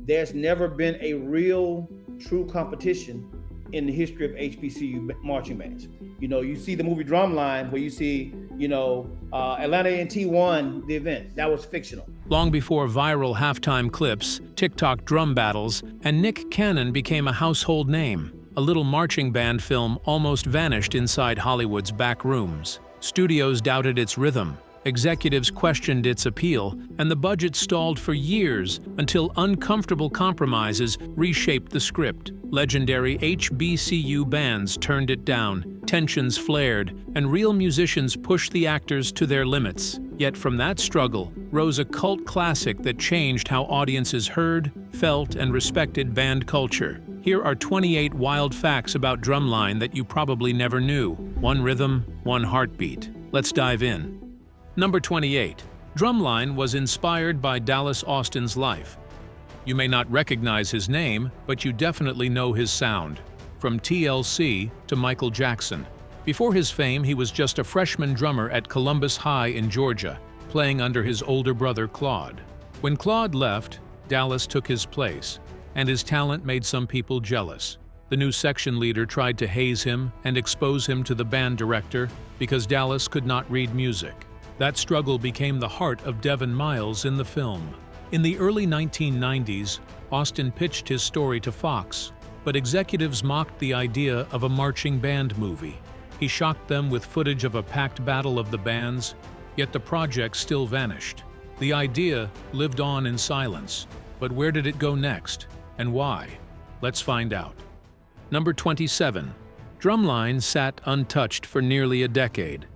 there's never been a real, true competition in the history of HBCU marching bands. You see the movie Drumline, where you see, Atlanta A&T won the event. That was fictional. Long before viral halftime clips, TikTok drum battles, and Nick Cannon became a household name, a little marching band film almost vanished inside Hollywood's back rooms. Studios doubted its rhythm, executives questioned its appeal, and the budget stalled for years until uncomfortable compromises reshaped the script. Legendary HBCU bands turned it down, tensions flared, and real musicians pushed the actors to their limits. Yet from that struggle rose a cult classic that changed how audiences heard, felt, and respected band culture. Here are 28 wild facts about Drumline that you probably never knew. One rhythm, one heartbeat. Let's dive in. Number 28. Drumline was inspired by Dallas Austin's life. You may not recognize his name, but you definitely know his sound. From TLC to Michael Jackson. Before his fame, he was just a freshman drummer at Columbus High in Georgia, playing under his older brother Claude. When Claude left, Dallas took his place, and his talent made some people jealous. The new section leader tried to haze him and expose him to the band director because Dallas could not read music. That struggle became the heart of Devin Miles in the film. In the early 1990s, Austin pitched his story to Fox, but executives mocked the idea of a marching band movie. He shocked them with footage of a packed battle of the bands, yet the project still vanished. The idea lived on in silence, but where did it go next, and why? Let's find out. Number 27. Drumline sat untouched for nearly a decade.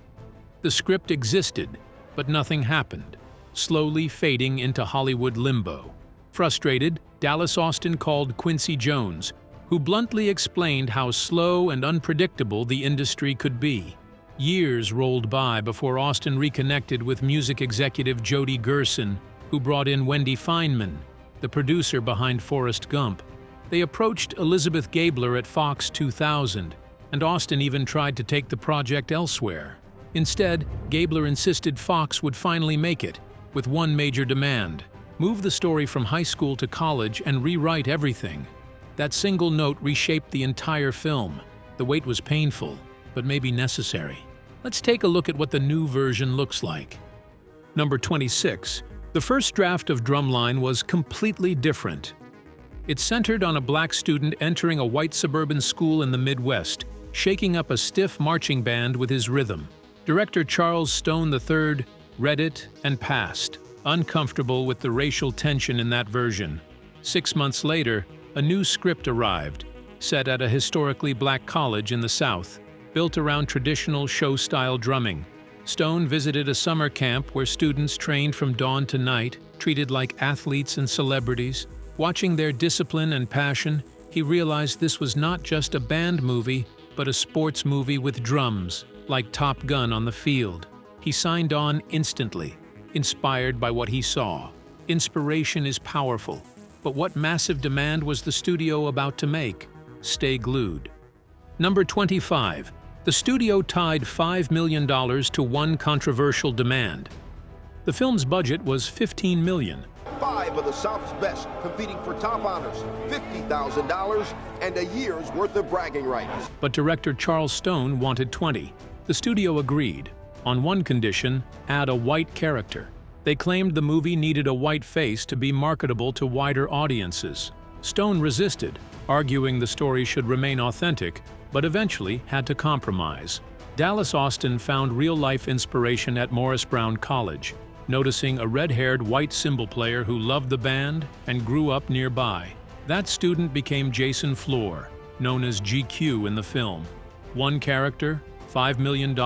The script existed, but nothing happened, slowly fading into Hollywood limbo. Frustrated, Dallas Austin called Quincy Jones, who bluntly explained how slow and unpredictable the industry could be. Years rolled by before Austin reconnected with music executive Jody Gerson, who brought in Wendy Feynman, the producer behind Forrest Gump. They approached Elizabeth Gabler at Fox 2000, and Austin even tried to take the project elsewhere. Instead, Gabler insisted Fox would finally make it, with one major demand: move the story from high school to college and rewrite everything. That single note reshaped the entire film. The wait was painful, but maybe necessary. Let's take a look at what the new version looks like. Number 26. The first draft of Drumline was completely different. It centered on a black student entering a white suburban school in the Midwest, shaking up a stiff marching band with his rhythm. Director Charles Stone III read it and passed, uncomfortable with the racial tension in that version. 6 months later, a new script arrived, set at a historically black college in the South, built around traditional show-style drumming. Stone visited a summer camp where students trained from dawn to night, treated like athletes and celebrities. Watching their discipline and passion, he realized this was not just a band movie, but a sports movie with drums, like Top Gun on the field. He signed on instantly, inspired by what he saw. Inspiration is powerful, but what massive demand was the studio about to make? Stay glued. Number 25. The studio tied $5 million to one controversial demand. The film's budget was $15 million. 5 of the South's best competing for top honors, $50,000, and a year's worth of bragging rights. But director Charles Stone wanted 20. The studio agreed, on one condition: add a white character. They claimed the movie needed a white face to be marketable to wider audiences. Stone resisted, arguing the story should remain authentic, but eventually had to compromise. Dallas Austin found real-life inspiration at Morris Brown College, noticing a red-haired white cymbal player who loved the band and grew up nearby. That student became Jason Floor, known as GQ in the film. One character, $5 million,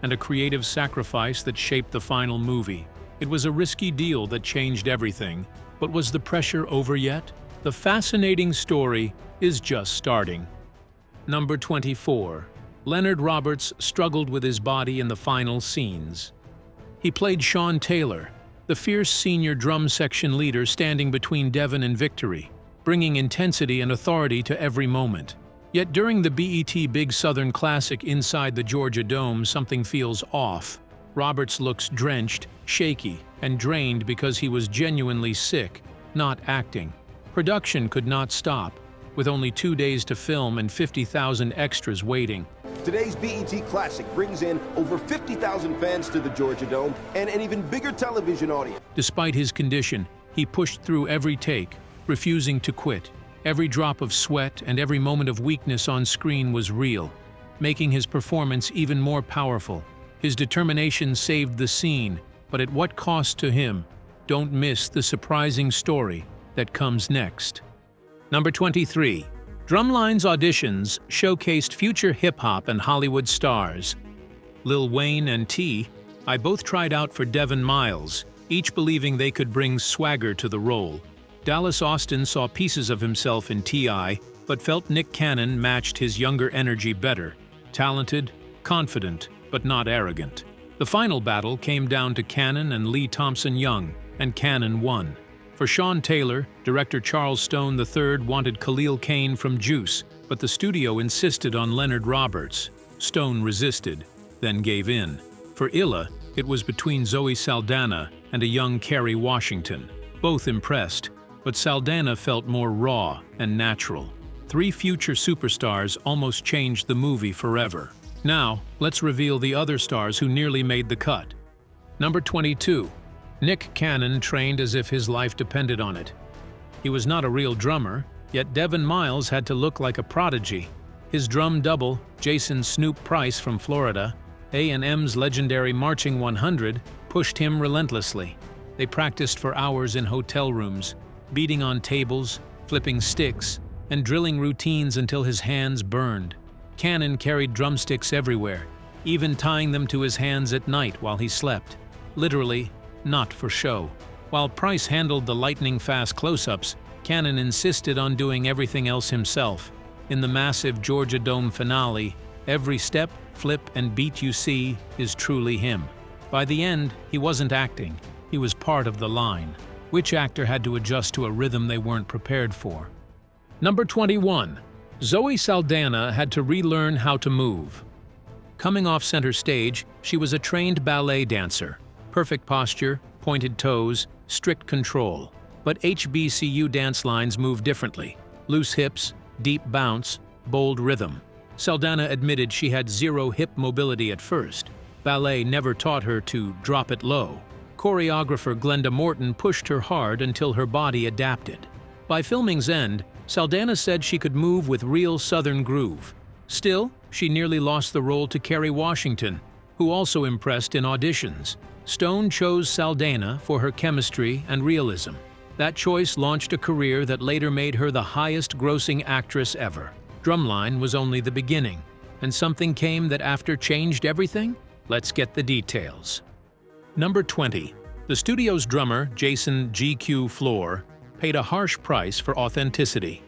and a creative sacrifice that shaped the final movie. It was a risky deal that changed everything, but was the pressure over yet? The fascinating story is just starting. Number 24. Leonard Roberts struggled with his body in the final scenes. He played Sean Taylor, the fierce senior drum section leader standing between Devin and victory, bringing intensity and authority to every moment. Yet during the BET Big Southern Classic inside the Georgia Dome, something feels off. Roberts looks drenched, shaky, and drained because he was genuinely sick, not acting. Production could not stop, with only 2 days to film and 50,000 extras waiting. Today's BET Classic brings in over 50,000 fans to the Georgia Dome and an even bigger television audience. Despite his condition, he pushed through every take, refusing to quit. Every drop of sweat and every moment of weakness on screen was real, making his performance even more powerful. His determination saved the scene, but at what cost to him? Don't miss the surprising story that comes next. Number 23. Drumline's auditions showcased future hip-hop and Hollywood stars. Lil Wayne and T.I. both tried out for Devin Miles, each believing they could bring swagger to the role. Dallas Austin saw pieces of himself in T.I., but felt Nick Cannon matched his younger energy better. Talented, confident, but not arrogant. The final battle came down to Cannon and Lee Thompson Young, and Cannon won. For Sean Taylor, director Charles Stone III wanted Khalil Kain from Juice, but the studio insisted on Leonard Roberts. Stone resisted, then gave in. For Illa, it was between Zoe Saldana and a young Kerry Washington. Both impressed, but Saldana felt more raw and natural. 3 future superstars almost changed the movie forever. Now, let's reveal the other stars who nearly made the cut. Number 22. Nick Cannon trained as if his life depended on it. He was not a real drummer, yet Devin Miles had to look like a prodigy. His drum double, Jason "Snoop" Price from Florida, A&M's legendary Marching 100, pushed him relentlessly. They practiced for hours in hotel rooms, beating on tables, flipping sticks, and drilling routines until his hands burned. Cannon carried drumsticks everywhere, even tying them to his hands at night while he slept. Literally, not for show. While Price handled the lightning-fast close-ups, Cannon insisted on doing everything else himself. In the massive Georgia Dome finale, every step, flip, and beat you see is truly him. By the end, he wasn't acting. He was part of the line. Which actor had to adjust to a rhythm they weren't prepared for? Number 21. Zoe Saldana had to relearn how to move. Coming off center stage, she was a trained ballet dancer. Perfect posture, pointed toes, strict control. But HBCU dance lines move differently. Loose hips, deep bounce, bold rhythm. Saldana admitted she had zero hip mobility at first. Ballet never taught her to drop it low. Choreographer Glenda Morton pushed her hard until her body adapted. By filming's end, Saldana said she could move with real Southern groove. Still, she nearly lost the role to Kerry Washington, who also impressed in auditions. Stone chose Saldana for her chemistry and realism. That choice launched a career that later made her the highest-grossing actress ever. Drumline was only the beginning, and something came that after changed everything? Let's get the details. Number 20. The studio's drummer, Jason "GQ" Floor, paid a harsh price for authenticity.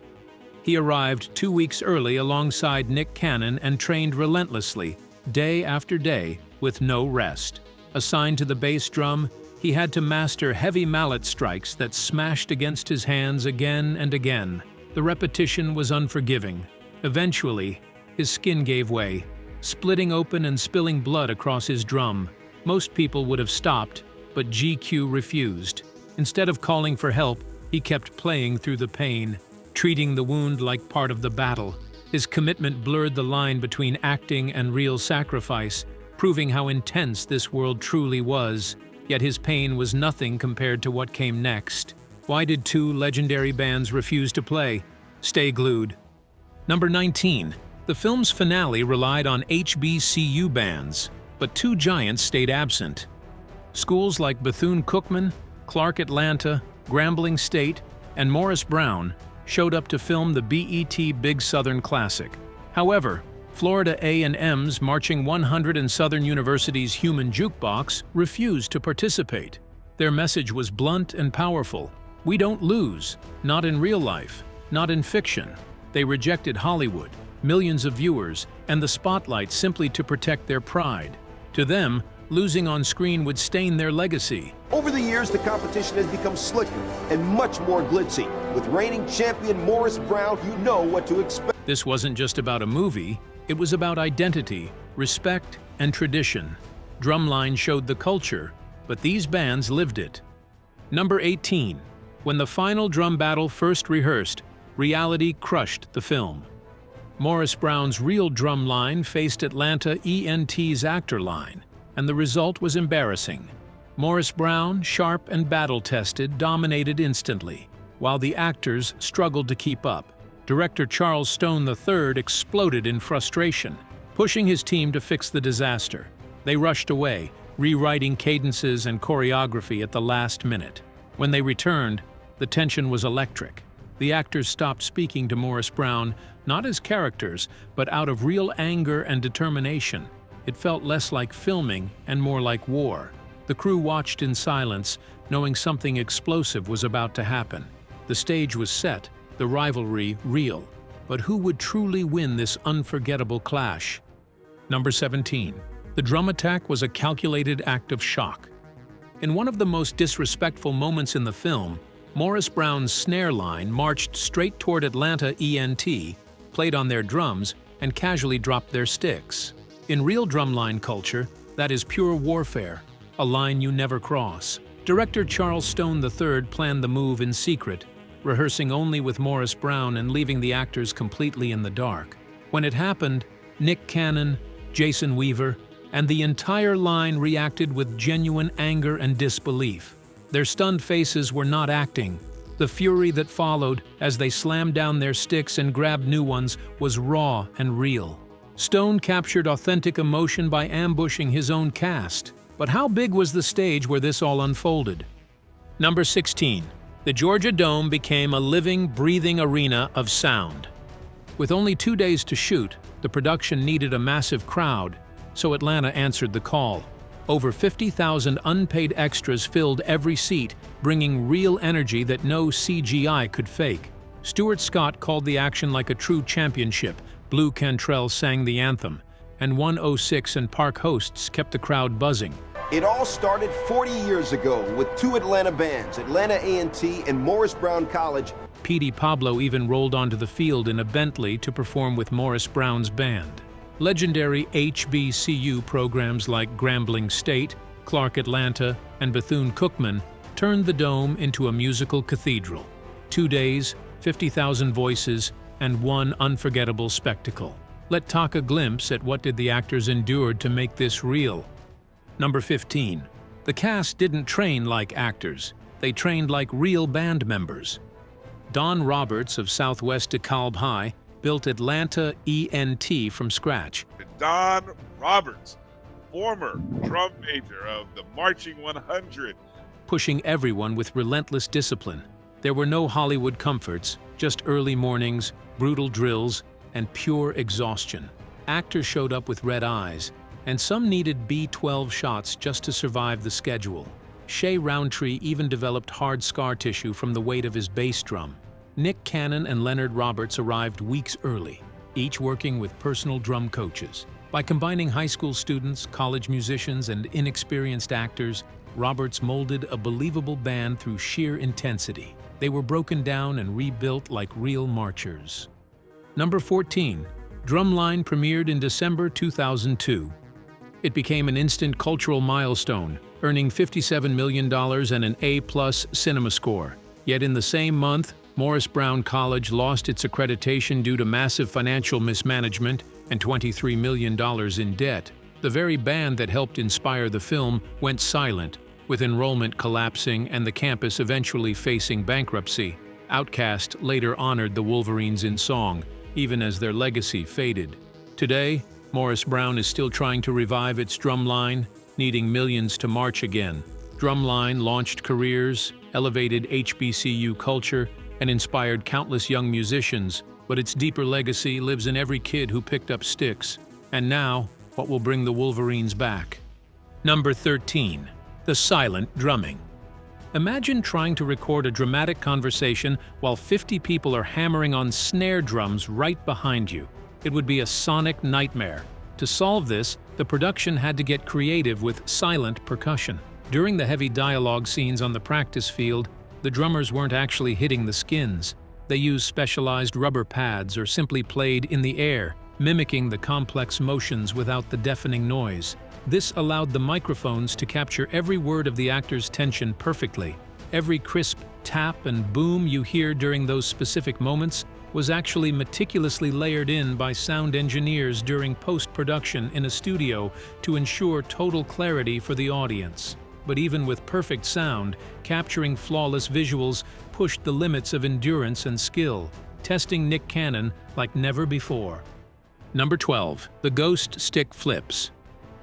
He arrived 2 weeks early alongside Nick Cannon and trained relentlessly, day after day, with no rest. Assigned to the bass drum, he had to master heavy mallet strikes that smashed against his hands again and again. The repetition was unforgiving. Eventually, his skin gave way, splitting open and spilling blood across his drum. Most people would have stopped, but GQ refused. Instead of calling for help, he kept playing through the pain, treating the wound like part of the battle. His commitment blurred the line between acting and real sacrifice, proving how intense this world truly was. Yet his pain was nothing compared to what came next. Why did 2 legendary bands refuse to play? Stay glued. Number 19. The film's finale relied on HBCU bands, but 2 giants stayed absent. Schools like Bethune-Cookman, Clark Atlanta, Grambling State, and Morris Brown showed up to film the BET Big Southern Classic. However, Florida A&M's Marching 100 and Southern University's Human Jukebox refused to participate. Their message was blunt and powerful. We don't lose, not in real life, not in fiction. They rejected Hollywood, millions of viewers, and the spotlight simply to protect their pride. To them, losing on screen would stain their legacy. Over the years, the competition has become slicker and much more glitzy. With reigning champion Morris Brown, you know what to expect. This wasn't just about a movie, it was about identity, respect, and tradition. Drumline showed the culture, but these bands lived it. Number 18. When the final drum battle first rehearsed, reality crushed the film. Morris Brown's real drum line faced Atlanta ENT's actor line, and the result was embarrassing. Morris Brown, sharp and battle-tested, dominated instantly, while the actors struggled to keep up. Director Charles Stone III exploded in frustration, pushing his team to fix the disaster. They rushed away, rewriting cadences and choreography at the last minute. When they returned, the tension was electric. The actors stopped speaking to Morris Brown, not as characters, but out of real anger and determination. It felt less like filming and more like war. The crew watched in silence, knowing something explosive was about to happen. The stage was set, the rivalry real. But who would truly win this unforgettable clash? Number 17. The drum attack was a calculated act of shock. In one of the most disrespectful moments in the film, Morris Brown's snare line marched straight toward Atlanta ENT, played on their drums, and casually dropped their sticks. In real drumline culture, that is pure warfare, a line you never cross. Director Charles Stone III planned the move in secret, rehearsing only with Morris Brown and leaving the actors completely in the dark. When it happened, Nick Cannon, Jason Weaver, and the entire line reacted with genuine anger and disbelief. Their stunned faces were not acting. The fury that followed as they slammed down their sticks and grabbed new ones was raw and real. Stone captured authentic emotion by ambushing his own cast. But how big was the stage where this all unfolded? Number 16. The Georgia Dome became a living, breathing arena of sound. With only 2 days to shoot, the production needed a massive crowd, so Atlanta answered the call. Over 50,000 unpaid extras filled every seat, bringing real energy that no CGI could fake. Stuart Scott called the action like a true championship. Blue Cantrell sang the anthem, and 106 and Park hosts kept the crowd buzzing. It all started 40 years ago with two Atlanta bands, Atlanta A&T and Morris Brown College. Petey Pablo even rolled onto the field in a Bentley to perform with Morris Brown's band. Legendary HBCU programs like Grambling State, Clark Atlanta, and Bethune-Cookman turned the Dome into a musical cathedral. 2 days, 50,000 voices, and one unforgettable spectacle. Let's talk a glimpse at what did the actors endured to make this real. Number 15. The cast didn't train like actors. They trained like real band members. Don Roberts of Southwest DeKalb High built Atlanta ENT from scratch. Don Roberts, former drum major of the Marching 100. Pushing everyone with relentless discipline. There were no Hollywood comforts, just early mornings, brutal drills, and pure exhaustion. Actors showed up with red eyes, and some needed B12 shots just to survive the schedule. Shea Roundtree even developed hard scar tissue from the weight of his bass drum. Nick Cannon and Leonard Roberts arrived weeks early, each working with personal drum coaches. By combining high school students, college musicians, and inexperienced actors, Roberts molded a believable band through sheer intensity. They were broken down and rebuilt like real marchers. Number 14. Drumline premiered in December 2002. It became an instant cultural milestone, earning $57 million and an A+ cinema score. Yet in the same month, Morris Brown College lost its accreditation due to massive financial mismanagement and $23 million in debt. The very band that helped inspire the film went silent, with enrollment collapsing and the campus eventually facing bankruptcy. Outkast later honored the Wolverines in song, even as their legacy faded. Today, Morris Brown is still trying to revive its drumline, needing millions to march again. Drumline launched careers, elevated HBCU culture, and inspired countless young musicians, but its deeper legacy lives in every kid who picked up sticks. And now, what will bring the Wolverines back? Number 13. The silent drumming. Imagine trying to record a dramatic conversation while 50 people are hammering on snare drums right behind you. It would be a sonic nightmare. To solve this, the production had to get creative with silent percussion. During the heavy dialogue scenes on the practice field, the drummers weren't actually hitting the skins. They used specialized rubber pads or simply played in the air, mimicking the complex motions without the deafening noise. This allowed the microphones to capture every word of the actor's tension perfectly. Every crisp tap and boom you hear during those specific moments was actually meticulously layered in by sound engineers during post-production in a studio to ensure total clarity for the audience. But even with perfect sound, capturing flawless visuals pushed the limits of endurance and skill, testing Nick Cannon like never before. Number 12. The Ghost Stick Flips.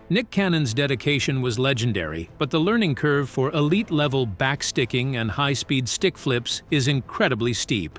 Nick Cannon's dedication was legendary, but the learning curve for elite-level backsticking and high-speed stick flips is incredibly steep.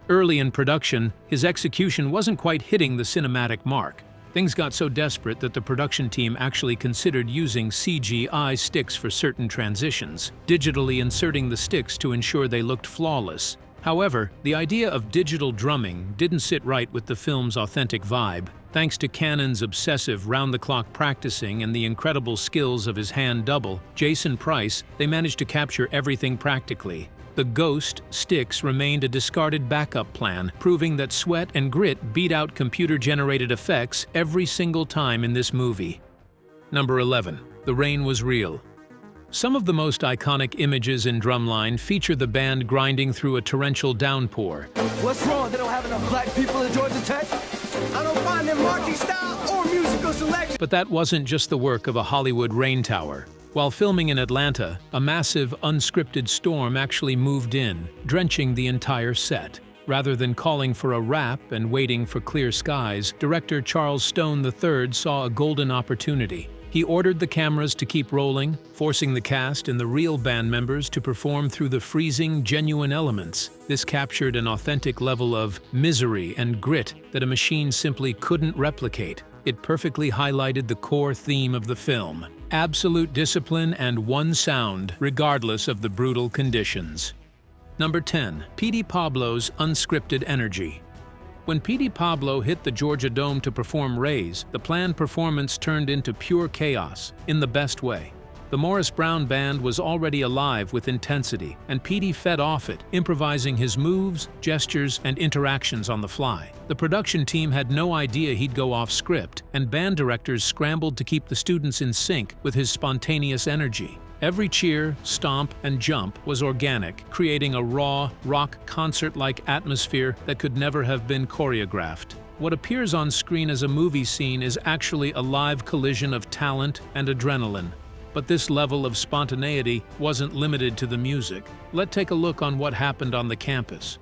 Early in production, his execution wasn't quite hitting the cinematic mark. Things got so desperate that the production team actually considered using CGI sticks for certain transitions, digitally inserting the sticks to ensure they looked flawless. However, the idea of digital drumming didn't sit right with the film's authentic vibe. Thanks to Cannon's obsessive round-the-clock practicing and the incredible skills of his hand double, Jason Price, they managed to capture everything practically. The Ghost sticks remained a discarded backup plan, proving that sweat and grit beat out computer-generated effects every single time in this movie. Number 11. The Rain Was Real. Some of the most iconic images in Drumline feature the band grinding through a torrential downpour. What's wrong? They don't have enough black people in Georgia Tech? I don't find their marching style or musical selection. But that wasn't just the work of a Hollywood rain tower. While filming in Atlanta, a massive, unscripted storm actually moved in, drenching the entire set. Rather than calling for a wrap and waiting for clear skies, director Charles Stone III saw a golden opportunity. He ordered the cameras to keep rolling, forcing the cast and the real band members to perform through the freezing, genuine elements. This captured an authentic level of misery and grit that a machine simply couldn't replicate. It perfectly highlighted the core theme of the film: absolute discipline and one sound, regardless of the brutal conditions. Number 10. P.D. Pablo's unscripted energy. When P.D. Pablo hit the Georgia Dome to perform Raise, the planned performance turned into pure chaos, in the best way. The Morris Brown Band was already alive with intensity, and P.D. fed off it, improvising his moves, gestures, and interactions on the fly. The production team had no idea he'd go off script, and band directors scrambled to keep the students in sync with his spontaneous energy. Every cheer, stomp, and jump was organic, creating a raw, rock concert-like atmosphere that could never have been choreographed. What appears on screen as a movie scene is actually a live collision of talent and adrenaline. But this level of spontaneity wasn't limited to the music. Let's take a look on what happened on the campus.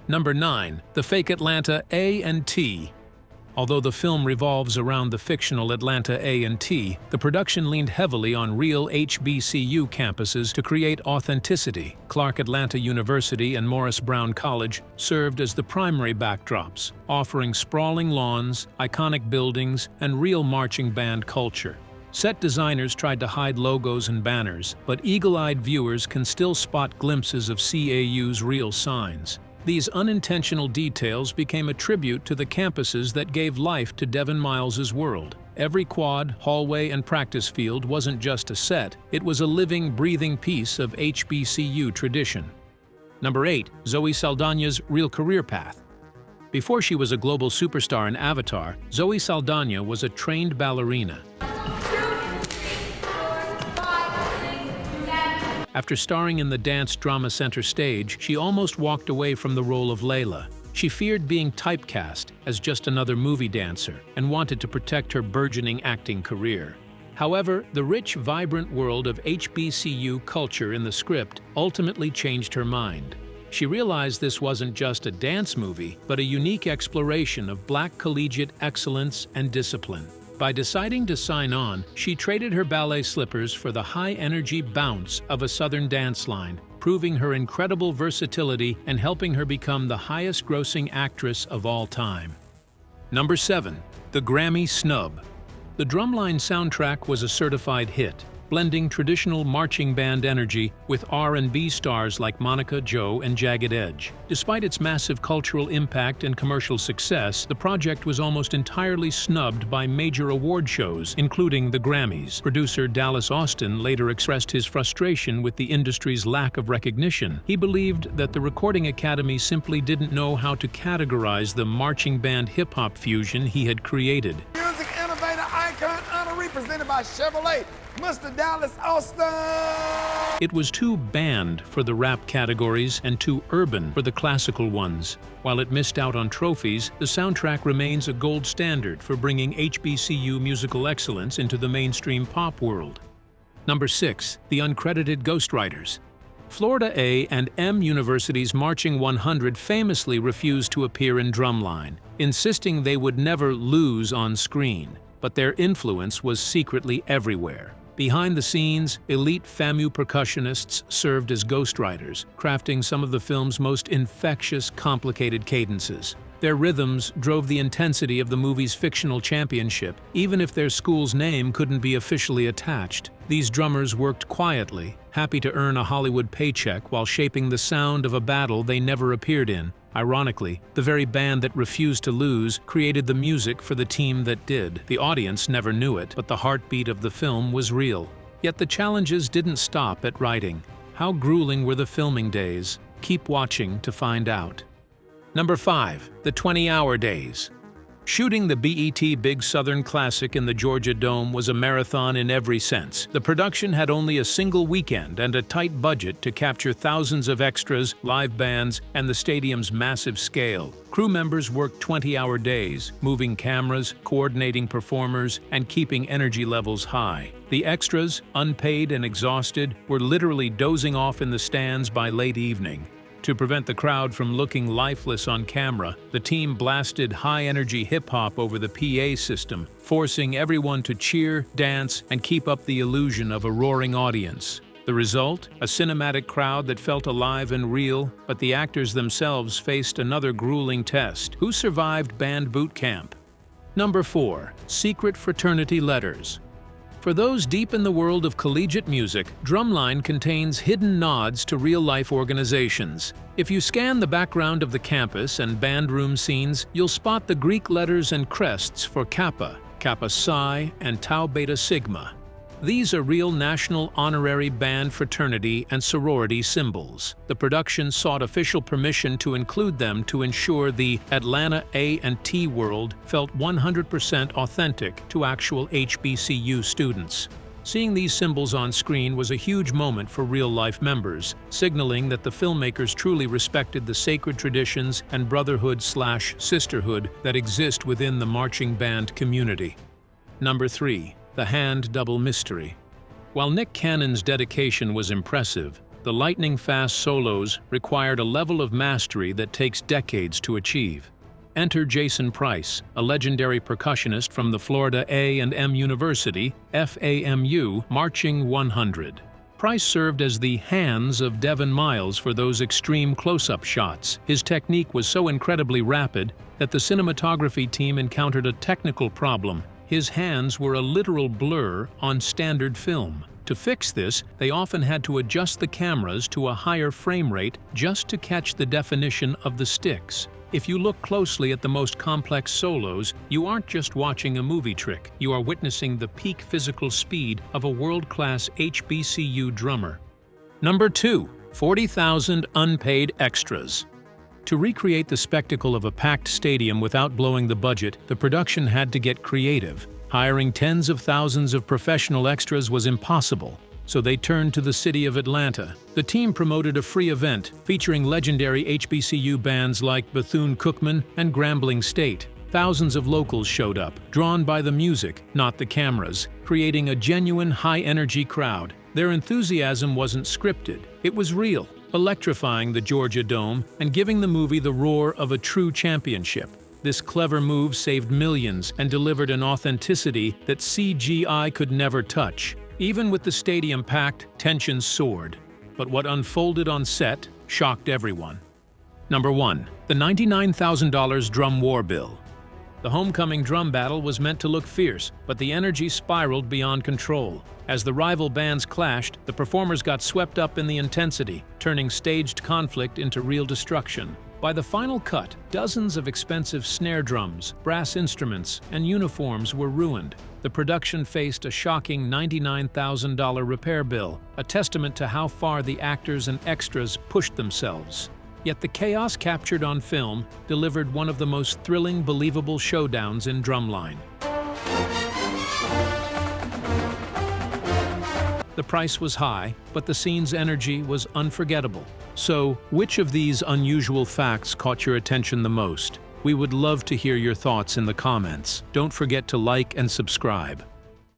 Number 9. The Fake Atlanta A&T. Although the film revolves around the fictional Atlanta A&T, the production leaned heavily on real HBCU campuses to create authenticity. Clark Atlanta University and Morris Brown College served as the primary backdrops, offering sprawling lawns, iconic buildings, and real marching band culture. Set designers tried to hide logos and banners, but eagle-eyed viewers can still spot glimpses of CAU's real signs. These unintentional details became a tribute to the campuses that gave life to Devin Miles's world. Every quad, hallway, and practice field wasn't just a set, it was a living, breathing piece of HBCU tradition. Number 8. Zoe Saldana's real career path. Before she was a global superstar in Avatar, Zoe Saldana was a trained ballerina. After starring in the Dance Drama Center stage, she almost walked away from the role of Layla. She feared being typecast as just another movie dancer and wanted to protect her burgeoning acting career. However, the rich, vibrant world of HBCU culture in the script ultimately changed her mind. She realized this wasn't just a dance movie, but a unique exploration of Black collegiate excellence and discipline. By deciding to sign on, she traded her ballet slippers for the high-energy bounce of a Southern dance line, proving her incredible versatility and helping her become the highest-grossing actress of all time. Number 7. The Grammy Snub. The Drumline soundtrack was a certified hit, blending traditional marching band energy with R&B stars like Monica, Joe, and Jagged Edge. Despite its massive cultural impact and commercial success, the project was almost entirely snubbed by major award shows, including the Grammys. Producer Dallas Austin later expressed his frustration with the industry's lack of recognition. He believed that the Recording Academy simply didn't know how to categorize the marching band hip-hop fusion he had created. Music innovator, icon, honorary presented by Chevrolet, Mr. Dallas Austin. It was too band for the rap categories and too urban for the classical ones. While it missed out on trophies, the soundtrack remains a gold standard for bringing HBCU musical excellence into the mainstream pop world. Number 6. The Uncredited Ghostwriters. Florida A and M University's Marching 100 famously refused to appear in Drumline, insisting they would never lose on screen, but their influence was secretly everywhere. Behind the scenes, elite FAMU percussionists served as ghostwriters, crafting some of the film's most infectious, complicated cadences. Their rhythms drove the intensity of the movie's fictional championship, even if their school's name couldn't be officially attached. These drummers worked quietly, happy to earn a Hollywood paycheck while shaping the sound of a battle they never appeared in. Ironically, the very band that refused to lose created the music for the team that did. The audience never knew it, but the heartbeat of the film was real. Yet the challenges didn't stop at writing. How grueling were the filming days? Keep watching to find out. Number 5. The 20-Hour Days. Shooting the BET Big Southern Classic in the Georgia Dome was a marathon in every sense. The production had only a single weekend and a tight budget to capture thousands of extras, live bands, and the stadium's massive scale. Crew members worked 20-hour days, moving cameras, coordinating performers, and keeping energy levels high. The extras, unpaid and exhausted, were literally dozing off in the stands by late evening. To prevent the crowd from looking lifeless on camera, the team blasted high-energy hip-hop over the PA system, forcing everyone to cheer, dance, and keep up the illusion of a roaring audience. The result? A cinematic crowd that felt alive and real, but the actors themselves faced another grueling test. Who survived band boot camp? Number 4. Secret Fraternity Letters. For those deep in the world of collegiate music, Drumline contains hidden nods to real-life organizations. If you scan the background of the campus and band room scenes, you'll spot the Greek letters and crests for Kappa, Kappa Psi, and Tau Beta Sigma. These are real national honorary band fraternity and sorority symbols. The production sought official permission to include them to ensure the Atlanta A and T world felt 100% authentic to actual HBCU students. Seeing these symbols on screen was a huge moment for real-life members, signaling that the filmmakers truly respected the sacred traditions and brotherhood/sisterhood that exist within the marching band community. Number 3. The Hand Double Mystery. While Nick Cannon's dedication was impressive, the lightning-fast solos required a level of mastery that takes decades to achieve. Enter Jason Price, a legendary percussionist from the Florida A and M University, FAMU, Marching 100. Price served as the hands of Devin Miles for those extreme close-up shots. His technique was so incredibly rapid that the cinematography team encountered a technical problem. His hands were a literal blur on standard film. To fix this, they often had to adjust the cameras to a higher frame rate just to catch the definition of the sticks. If you look closely at the most complex solos, you aren't just watching a movie trick, you are witnessing the peak physical speed of a world-class HBCU drummer. Number 2. 40,000 Unpaid Extras. To recreate the spectacle of a packed stadium without blowing the budget, the production had to get creative. Hiring tens of thousands of professional extras was impossible, so they turned to the city of Atlanta. The team promoted a free event featuring legendary HBCU bands like Bethune-Cookman and Grambling State. Thousands of locals showed up, drawn by the music, not the cameras, creating a genuine high-energy crowd. Their enthusiasm wasn't scripted, it was real, electrifying the Georgia Dome and giving the movie the roar of a true championship. This clever move saved millions and delivered an authenticity that CGI could never touch. Even with the stadium packed, tensions soared. But what unfolded on set shocked everyone. Number 1. The $99,000 Drum War Bill. The homecoming drum battle was meant to look fierce, but the energy spiraled beyond control. As the rival bands clashed, the performers got swept up in the intensity, turning staged conflict into real destruction. By the final cut, dozens of expensive snare drums, brass instruments, and uniforms were ruined. The production faced a shocking $99,000 repair bill, a testament to how far the actors and extras pushed themselves. Yet the chaos captured on film delivered one of the most thrilling, believable showdowns in Drumline. The price was high, but the scene's energy was unforgettable. So, which of these unusual facts caught your attention the most? We would love to hear your thoughts in the comments. Don't forget to like and subscribe.